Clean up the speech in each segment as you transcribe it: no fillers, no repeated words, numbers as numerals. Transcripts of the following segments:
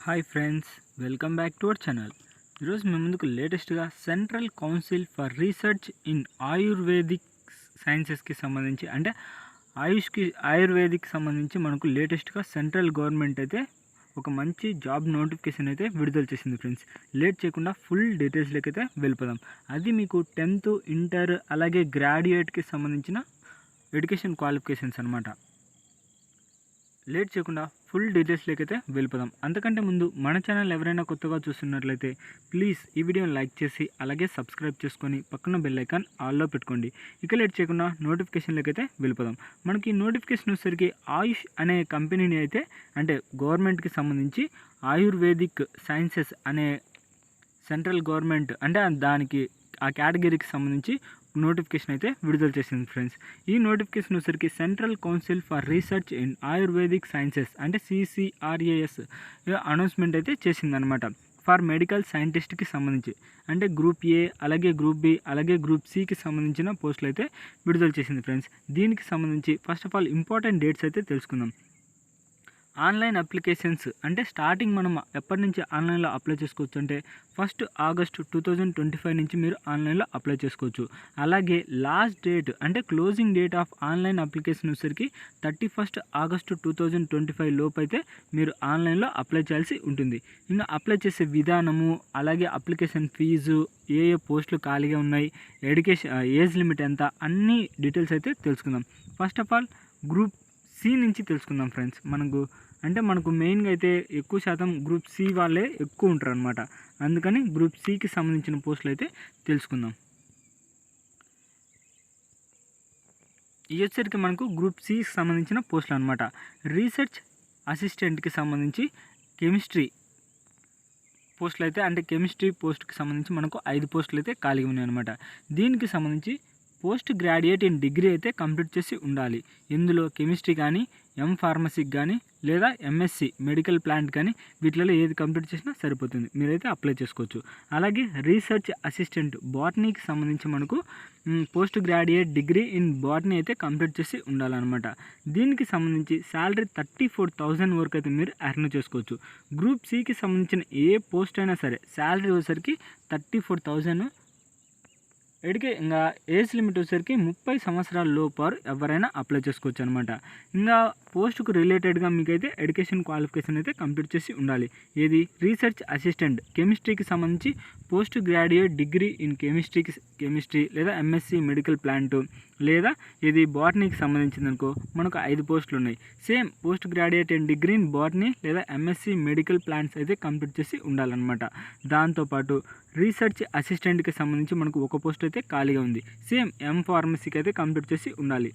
Hi friends, welcome back to our channel. ఈరోజు మేము ముందుకు లేటెస్ట్గా central council for research in Ayurvedic సైన్సెస్కి సంబంధించి అంటే ఆయుర్వేదిక్ సంబంధించి మనకు లేటెస్ట్గా సెంట్రల్ గవర్నమెంట్ అయితే ఒక మంచి జాబ్ నోటిఫికేషన్ అయితే విడుదల చేసింది ఫ్రెండ్స్. లేట్ చేయకుండా ఫుల్ డీటెయిల్స్లోకి అయితే వెళ్ళిపోదాం. అది మీకు 10th ఇంటర్ అలాగే గ్రాడ్యుయేట్కి సంబంధించిన ఎడ్యుకేషన్ క్వాలిఫికేషన్స్ అనమాట. లేట్ చేయకుండా ఫుల్ డీటెయిల్స్లోకి అయితే వెళ్ళిపోదాం. అంతకంటే ముందు మన ఛానల్ ఎవరైనా కొత్తగా చూస్తున్నట్లయితే ప్లీజ్ ఈ వీడియోని లైక్ చేసి అలాగే సబ్స్క్రైబ్ చేసుకొని పక్కన బెల్ ఐకాన్ ఆల్లో పెట్టుకోండి. ఇక లేట్ చేయకుండా నోటిఫికేషన్లోకి అయితే వెళ్ళిపోదాం. మనకి నోటిఫికేషన్ వచ్చేసరికి ఆయుష్ అనే కంపెనీని అయితే అంటే గవర్నమెంట్కి సంబంధించి ఆయుర్వేదిక్ సైన్సెస్ అనే సెంట్రల్ గవర్నమెంట్ అంటే దానికి ఆ కేటగిరీకి సంబంధించి నోటిఫికేషన్ అయితే విడుదల చేసింది ఫ్రెండ్స్. ఈ నోటిఫికేషన్ వచ్చేసరికి central council for research in ayurvedic sciences అంటే CCRAS అనౌన్స్మెంట్ అయితే చేసిందనమాట. ఫర్ మెడికల్ సైంటిస్ట్కి సంబంధించి అంటే గ్రూప్ ఏ అలాగే గ్రూప్ బి అలాగే గ్రూప్ సికి సంబంధించిన పోస్టులు అయితే విడుదల చేసింది ఫ్రెండ్స్. దీనికి సంబంధించి first of all important dates అయితే తెలుసుకుందాం. ఆన్లైన్ అప్లికేషన్స్ అంటే స్టార్టింగ్ మనం ఎప్పటి నుంచి ఆన్లైన్లో అప్లై చేసుకోవచ్చు అంటే 1 ఆగస్టు 2025 నుంచి మీరు ఆన్లైన్లో అప్లై చేసుకోవచ్చు. అలాగే లాస్ట్ డేట్ అంటే closing date of online application వచ్చేసరికి 31 ఆగస్టు 2025 లోపు అయితే మీరు ఆన్లైన్లో అప్లై చేయాల్సి ఉంటుంది. ఇంకా అప్లై చేసే విధానము అలాగే అప్లికేషన్ ఫీజు ఏ పోస్టులు ఖాళీగా ఉన్నాయి ఎడ్యుకేషన్ ఏజ్ లిమిట్ ఎంత అన్ని డీటెయిల్స్ అయితే తెలుసుకుందాం. First of all group C నుంచి తెలుసుకుందాం ఫ్రెండ్స్. మనకు మెయిన్గా అయితే ఎక్కువ శాతం గ్రూప్ సి వాళ్ళే ఎక్కువ ఉంటారు అనమాట. అందుకని గ్రూప్ సికి సంబంధించిన పోస్టులు అయితే తెలుసుకుందాం. ఇది వచ్చేసరికి మనకు గ్రూప్ సికి సంబంధించిన పోస్టులు అనమాట. రీసెర్చ్ అసిస్టెంట్కి సంబంధించి కెమిస్ట్రీ పోస్టులు అయితే అంటే కెమిస్ట్రీ పోస్ట్కి సంబంధించి మనకు 5 పోస్టులు అయితే ఖాళీగా ఉన్నాయి అనమాట. దీనికి సంబంధించి పోస్ట్ గ్రాడ్యుయేట్ ఇన్ డిగ్రీ అయితే కంప్లీట్ చేసి ఉండాలి. ఇందులో కెమిస్ట్రీ కానీ ఫార్మసీకి కానీ లేదా MSc మెడికల్ ప్లాంట్ కానీ వీటిలో ఏది కంప్లీట్ చేసినా సరిపోతుంది, మీరైతే అప్లై చేసుకోవచ్చు. అలాగే రీసెర్చ్ అసిస్టెంట్ బాటనీకి సంబంధించి మనకు post graduate degree in botany అయితే కంప్లీట్ చేసి ఉండాలన్నమాట. దీనికి సంబంధించి శాలరీ 34,000 వరకు అయితే మీరు ఎర్న్ చేసుకోవచ్చు. గ్రూప్ సికి సంబంధించిన ఏ పోస్ట్ అయినా సరే శాలరీ వచ్చేసరికి 34,000. ఇంకా ఏజ్ లిమిట్ వచ్చేసరికి 30 సంవత్సరాల లోపు ఎవరైనా అప్లై చేసుకోవచ్చు అనమాట. ఇంకా పోస్ట్కు రిలేటెడ్గా మీకైతే ఎడ్యుకేషన్ క్వాలిఫికేషన్ అయితే కంప్లీట్ చేసి ఉండాలి. ఏది రీసెర్చ్ అసిస్టెంట్ కెమిస్ట్రీకి సంబంధించి post graduate degree in chemistry లేదా MSc మెడికల్ ప్లాంట్ లేదా ఇది బాటనీకి సంబంధించింది అనుకో మనకు 5 పోస్టులు ఉన్నాయి. Same post graduate in degree in botany లేదా MSc మెడికల్ ప్లాంట్స్ అయితే కంప్లీట్ చేసి ఉండాలన్నమాట. దాంతోపాటు రీసెర్చ్ అసిస్టెంట్కి సంబంధించి మనకు ఒక పోస్ట్ అయితే ఖాళీగా ఉంది. సేమ్ ఫార్మసీకి అయితే కంప్లీట్ చేసి ఉండాలి.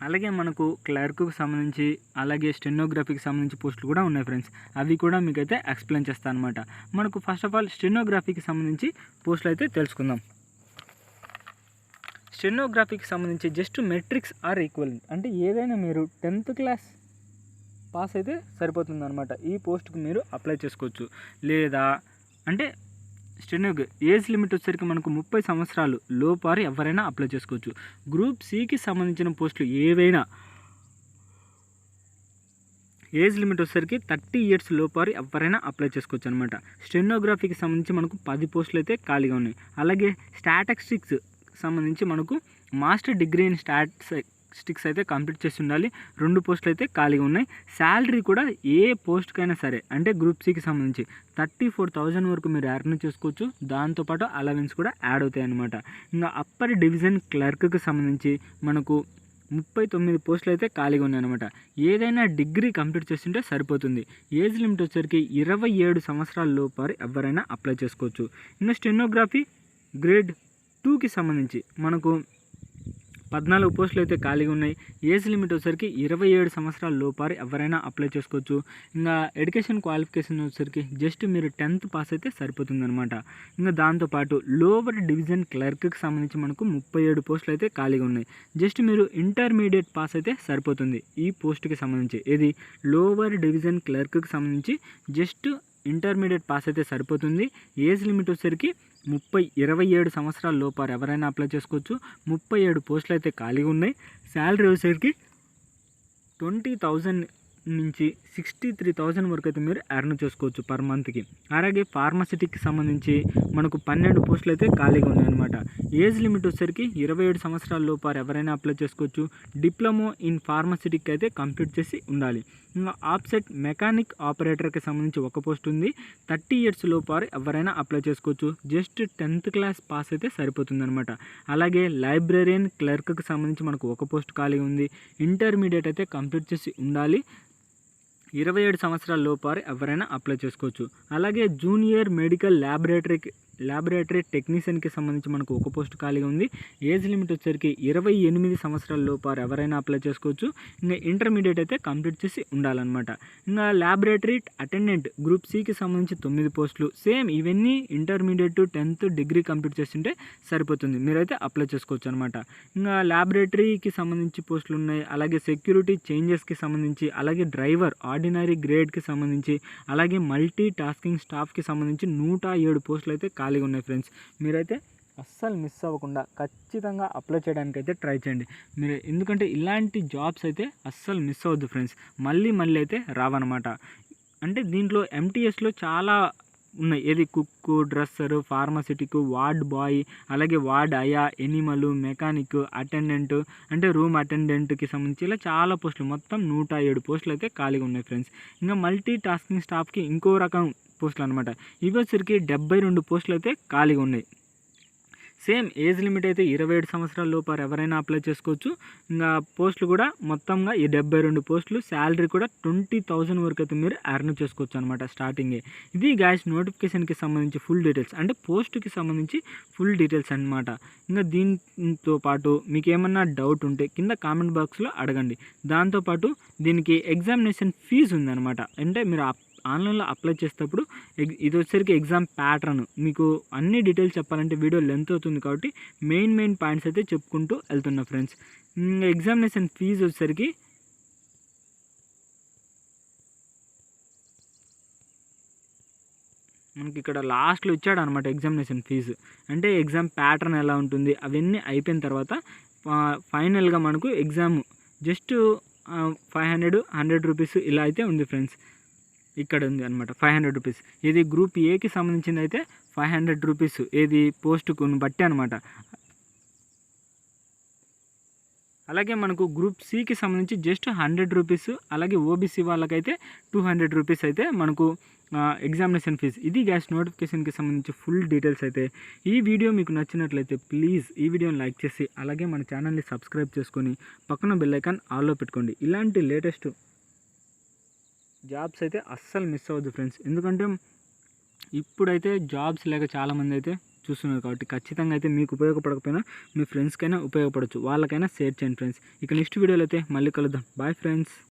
అలాగే మనకు క్లర్క్కి సంబంధించి అలాగే స్టెనోగ్రఫీకి సంబంధించి పోస్టులు కూడా ఉన్నాయి ఫ్రెండ్స్. అవి కూడా మీకైతే ఎక్స్ప్లెయిన్ చేస్తాను అనమాట. మనకు ఫస్ట్ ఆఫ్ ఆల్ స్టెనోగ్రఫీకి సంబంధించి పోస్టులు అయితే తెలుసుకుందాం. స్టెనోగ్రఫీకి సంబంధించి జస్ట్ మెట్రిక్స్ ఆర్ ఈక్వలెంట్ అంటే ఏదైనా మీరు 10th క్లాస్ పాస్ అయితే సరిపోతుంది అనమాట. ఈ పోస్ట్కి మీరు అప్లై చేసుకోవచ్చు. లేదా అంటే ఏజ్ లిమిట్ వచ్చేసరికి మనకు 30 సంవత్సరాలు లోపారు ఎవరైనా అప్లై చేసుకోవచ్చు. గ్రూప్ సికి సంబంధించిన పోస్టులు ఏవైనా ఏజ్ లిమిట్ వచ్చేసరికి 30 ఇయర్స్ లోపారు ఎవరైనా అప్లై చేసుకోవచ్చు అనమాట. స్టెనోగ్రఫీకి సంబంధించి మనకు 10 పోస్టులు అయితే ఖాళీగా ఉన్నాయి. అలాగే స్టాటిస్టిక్స్ సంబంధించి మనకు మాస్టర్ డిగ్రీ ఇన్ స్టాటిస్టిక్స్ అయితే కంప్లీట్ చేసి ఉండాలి. 2 పోస్టులు అయితే ఖాళీగా ఉన్నాయి. శాలరీ కూడా ఏ పోస్ట్కైనా సరే అంటే గ్రూప్ సికి సంబంధించి 34,000 వరకు మీరు ఎర్న్ చేసుకోవచ్చు. దాంతోపాటు అలవెన్స్ కూడా యాడ్ అవుతాయి అన్నమాట. ఇంకా అప్పర్ డివిజన్ క్లర్క్కి సంబంధించి మనకు 39 పోస్టులు అయితే ఖాళీగా ఉన్నాయన్నమాట. ఏదైనా డిగ్రీ కంప్లీట్ చేస్తుంటే సరిపోతుంది. ఏజ్ లిమిట్ వచ్చేసరికి 27 సంవత్సరాల లోపు ఎవరైనా అప్లై చేసుకోవచ్చు. ఇంకా స్టెనోగ్రఫీ గ్రేడ్ 2కి సంబంధించి మనకు 14 పోస్టులు అయితే ఖాళీగా ఉన్నాయి. ఏజ్ లిమిట్ వచ్చేసరికి 27 సంవత్సరాల లోపారు ఎవరైనా అప్లై చేసుకోవచ్చు. ఇంకా ఎడ్యుకేషన్ క్వాలిఫికేషన్ వచ్చేసరికి జస్ట్ మీరు 10th పాస్ అయితే సరిపోతుంది అనమాట. ఇంకా దాంతోపాటు లోవర్ డివిజన్ క్లర్క్కి సంబంధించి మనకు 37 పోస్టులు అయితే ఖాళీగా ఉన్నాయి. జస్ట్ మీరు ఇంటర్మీడియట్ పాస్ అయితే సరిపోతుంది ఈ పోస్ట్కి సంబంధించి. ఏది లోవర్ డివిజన్ క్లర్క్కి సంబంధించి జస్ట్ ఇంటర్మీడియట్ పాస్ అయితే సరిపోతుంది. ఏజ్ లిమిట్ వచ్చేసరికి 27 సంవత్సరాల లోపారు ఎవరైనా అప్లై చేసుకోవచ్చు. 37 పోస్టులు అయితే ఖాళీగా ఉన్నాయి. శాలరీ వచ్చేసరికి 20,000 నుంచి 63,000 వరకు అయితే మీరు ఎర్న్ చేసుకోవచ్చు పర్ మంత్కి. అలాగే ఫార్మసిటీకి సంబంధించి మనకు 12 పోస్టులు అయితే ఖాళీగా ఉన్నాయన్నమాట. ఏజ్ లిమిట్ వచ్చేసరికి 27 సంవత్సరాల లోపు ఎవరైనా అప్లై చేసుకోవచ్చు. డిప్లొమా ఇన్ ఫార్మసిటీకి అయితే కంప్లీట్ చేసి ఉండాలి. ఇంకా ఆఫ్సెట్ మెకానిక్ ఆపరేటర్కి సంబంధించి ఒక పోస్ట్ ఉంది. 30 ఇయర్స్ లోపు ఎవరైనా అప్లై చేసుకోవచ్చు. జస్ట్ 10th క్లాస్ పాస్ అయితే సరిపోతుంది అనమాట. అలాగే లైబ్రరీయన్ క్లర్క్కి సంబంధించి మనకు ఒక పోస్ట్ ఖాళీ ఉంది. ఇంటర్మీడియట్ అయితే కంప్లీట్ చేసి ఉండాలి. 27 సంవత్సరాల లోపు ఎవరైనా అప్లై చేసుకోవచ్చు. అలాగే జూనియర్ మెడికల్ ల్యాబొరేటరీ టెక్నీషియన్కి సంబంధించి మనకు ఒక పోస్ట్ ఖాళీగా ఉంది. ఏజ్ లిమిట్ వచ్చేసరికి 28 సంవత్సరాల లోపు ఎవరైనా అప్లై చేసుకోవచ్చు. ఇంకా ఇంటర్మీడియట్ అయితే కంప్లీట్ చేసి ఉండాలన్నమాట. ఇంకా ల్యాబొరేటరీ అటెండెంట్ గ్రూప్ సికి సంబంధించి 9 పోస్టులు. సేమ్ ఇవన్నీ ఇంటర్మీడియట్ 10th డిగ్రీ కంప్లీట్ చేస్తుంటే సరిపోతుంది, మీరైతే అప్లై చేసుకోవచ్చు అనమాట. ఇంకా ల్యాబొరేటరీకి సంబంధించి పోస్టులు ఉన్నాయి. అలాగే సెక్యూరిటీ చేంజెస్కి సంబంధించి, అలాగే డ్రైవర్ ఆర్డినరీ గ్రేడ్కి సంబంధించి, అలాగే మల్టీ టాస్కింగ్ స్టాఫ్కి సంబంధించి 107 పోస్టులు అయితే ఖాళీగా ఉన్నాయి ఫ్రెండ్స్. మీరైతే అస్సలు మిస్ అవ్వకుండా ఖచ్చితంగా అప్లై చేయడానికి అయితే ట్రై చేయండి మీరు. ఎందుకంటే ఇలాంటి జాబ్స్ అయితే అస్సలు మిస్ అవ్వద్దు ఫ్రెండ్స్. మళ్ళీ అయితే రావన్నమాట. అంటే దీంట్లో ఎంటీఎస్లో చాలా ఉన్నాయి. ఏది కుక్, డ్రెస్సరు, ఫార్మసిటిక్, వార్డ్ బాయ్, అలాగే వార్డ్ అయా, ఎనిమల్, మెకానిక్, అటెండెంట్ అంటే రూమ్ అటెండెంట్కి సంబంధించి ఇలా చాలా పోస్టులు, మొత్తం 107 పోస్టులు అయితే ఖాళీగా ఉన్నాయి ఫ్రెండ్స్. ఇంకా మల్టీ టాస్కింగ్ స్టాఫ్కి ఇంకో రకం పోస్టులు అనమాట. ఇవి వచ్చరికి 72 పోస్టులు అయితే ఖాళీగా ఉన్నాయి. సేమ్ ఏజ్ లిమిట్ అయితే 27 సంవత్సరాల లోపు ఎవరైనా అప్లై చేసుకోవచ్చు. ఇంకా పోస్టులు కూడా మొత్తంగా ఈ 72 పోస్టులు. శాలరీ కూడా 20,000 వరకు అయితే మీరు ఎర్న్ చేసుకోవచ్చు అనమాట స్టార్టింగే. ఇది గాయస్ నోటిఫికేషన్కి సంబంధించి ఫుల్ డీటెయిల్స్, అంటే పోస్ట్కి సంబంధించి ఫుల్ డీటెయిల్స్ అనమాట. ఇంకా దీంతో పాటు మీకు ఏమన్నా డౌట్ ఉంటే కింద కామెంట్ బాక్స్లో అడగండి. దాంతోపాటు దీనికి ఎగ్జామినేషన్ ఫీజు ఉందన్నమాట. అంటే మీరు ఆన్లైన్లో అప్లై చేసేటప్పుడు ఇది వచ్చేసరికి ఎగ్జామ్ ప్యాటర్న్, మీకు అన్ని డీటెయిల్స్ చెప్పాలంటే వీడియో లెంత్ అవుతుంది కాబట్టి మెయిన్ పాయింట్స్ అయితే చెప్పుకుంటూ వెళ్తున్నా ఫ్రెండ్స్. ఎగ్జామినేషన్ ఫీజు వచ్చేసరికి మనకి ఇక్కడ లాస్ట్లో ఇచ్చాడు అనమాట ఎగ్జామినేషన్ ఫీజు. అంటే ఎగ్జామ్ ప్యాటర్న్ ఎలా ఉంటుంది అవన్నీ అయిపోయిన తర్వాత ఫైనల్గా మనకు ఎగ్జామ్ జస్ట్ 100 రూపీస్ ఇలా అయితే ఉంది ఫ్రెండ్స్. ఇక్కడ ఉంది అనమాట 500 రూపీస్. ఇది గ్రూప్ ఏకి సంబంధించింది అయితే 500 రూపీస్, ఏది పోస్టుకు బట్టి అనమాట. అలాగే మనకు గ్రూప్ సికి సంబంధించి జస్ట్ 100 రూపీస్. అలాగే ఓబీసీ వాళ్ళకైతే 200 రూపీస్ అయితే మనకు ఎగ్జామినేషన్ ఫీజు. ఇది గ్యాస్ నోటిఫికేషన్కి సంబంధించి ఫుల్ డీటెయిల్స్ అయితే. ఈ వీడియో మీకు నచ్చినట్లయితే ప్లీజ్ ఈ వీడియోని లైక్ చేసి అలాగే మన ఛానల్ని సబ్స్క్రైబ్ చేసుకొని పక్కన బెల్ ఐకాన్ ఆల్లో పెట్టుకోండి. ఇలాంటి లేటెస్ట్ జాబ్స్ అయితే అస్సలు మిస్ అవ్వద్దు ఫ్రెండ్స్. ఎందుకంటే ఇప్పుడైతే జాబ్స్ లేక చాలామంది అయితే చూస్తున్నారు కాబట్టి ఖచ్చితంగా అయితే మీకు ఉపయోగపడకపోయినా మీ ఫ్రెండ్స్కైనా ఉపయోగపడవచ్చు, వాళ్ళకైనా షేర్ చేయండి ఫ్రెండ్స్. ఇక నెక్స్ట్ వీడియోలో అయితే మళ్ళీ కలుద్దాం. Bye friends.